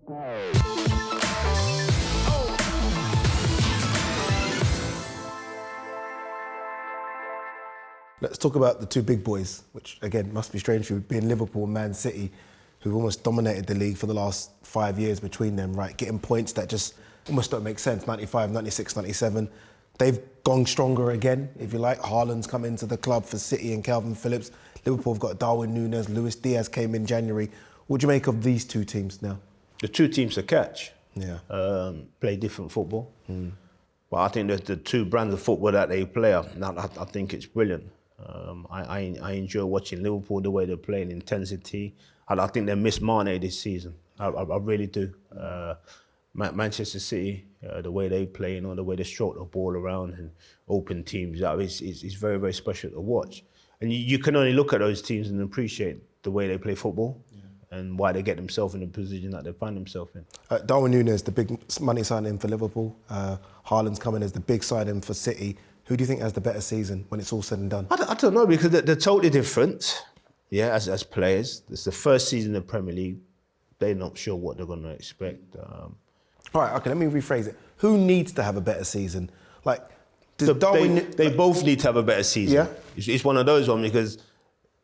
Let's talk about the two big boys, which again must be strange for you, being Liverpool and Man City, who've almost dominated the league for the last 5 years between them, right? Getting points that just almost don't make sense, 95, 96, 97. They've gone stronger again, if you like. Haaland's come into the club for City and Calvin Phillips. Liverpool have got Darwin, Nunez, Luis Diaz came in January. What do you make of these two teams now? The two teams to catch. Yeah. Play different football. But I think that the two brands of football that they play, I think it's brilliant. I enjoy watching Liverpool, the way they're playing, intensity. I think they missed Mane this season. I really do. Manchester City, the way they play, the way they stroke the ball around and open teams up, it's very, very special to watch. And you can only look at those teams and appreciate the way they play football and why they get themselves in the position that they find themselves in. Darwin Nunez, the big money signing for Liverpool. Haaland's coming as the big signing for City. Who do you think has the better season when it's all said and done? I don't know, because they're totally different, as players. It's the first season in the Premier League. They're not sure what they're going to expect. All right, okay, let me rephrase it. Who needs to have a better season? Like, they both need to have a better season. Yeah? It's one of those ones because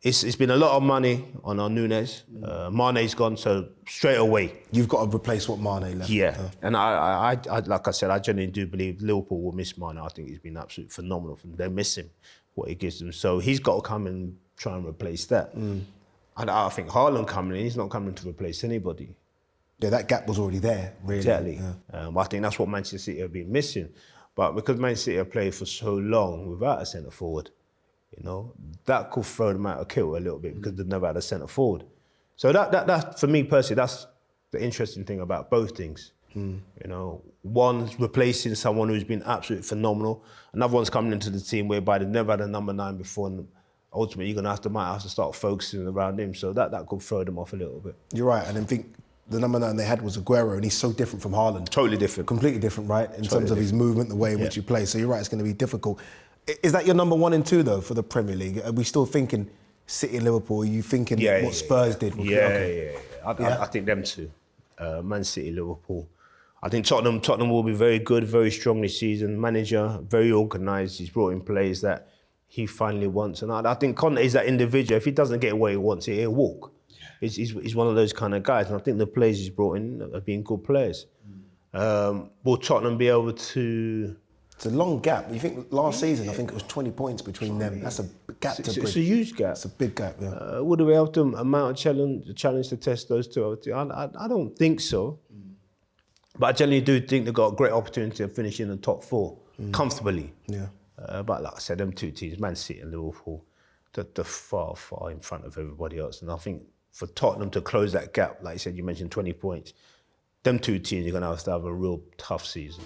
it's been a lot of money on our Nunez. Mane's gone, so straight away. You've got to replace what Mane left. Yeah, and I like I said, I genuinely do believe Liverpool will miss Mane. I think he's been absolutely phenomenal. They miss him, what he gives them. So he's got to come and try and replace that. And I think Haaland coming in, he's not coming to replace anybody. Yeah, that gap was already there, really. Exactly. Yeah. I think that's what Manchester City have been missing. But because Manchester City have played for so long without a centre forward, that could throw them out of kilter a little bit because they've never had a centre forward. So that for me personally, that's the interesting thing about both things. One's replacing someone who's been absolutely phenomenal. Another one's coming into the team whereby they've never had a number 9 before, and ultimately you're gonna might have to start focusing around him. So that could throw them off a little bit. You're right, and I think the number 9 they had was Aguero, and he's so different from Haaland. Totally different. Completely different, right? In terms of his movement, the way in which he plays. So you're right, it's going to be difficult. Is that your number 1 and 2 though for the Premier League? Are we still thinking City and Liverpool? Are you thinking what Spurs did? I think them two. Man City, Liverpool. I think Tottenham will be very good, very strong this season. Manager, very organised. He's brought in players that he finally wants. And I think Conte is that individual. If he doesn't get what he wants, he'll walk. He's one of those kind of guys. And I think the players he's brought in have been good players. Will Tottenham be able to... It's a long gap. You think last season, I think it was 20 points between them. That's a gap to bridge. It's a huge gap. It's a big gap, yeah. Would we have to mount a challenge to test those two? I don't think so. But I generally do think they've got a great opportunity of finishing in the top 4 comfortably. Yeah. But like I said, them two teams, Man City and Liverpool, they're far, far in front of everybody else. And I think for Tottenham to close that gap, like you said, you mentioned 20 points, them two teams are going to have a real tough season.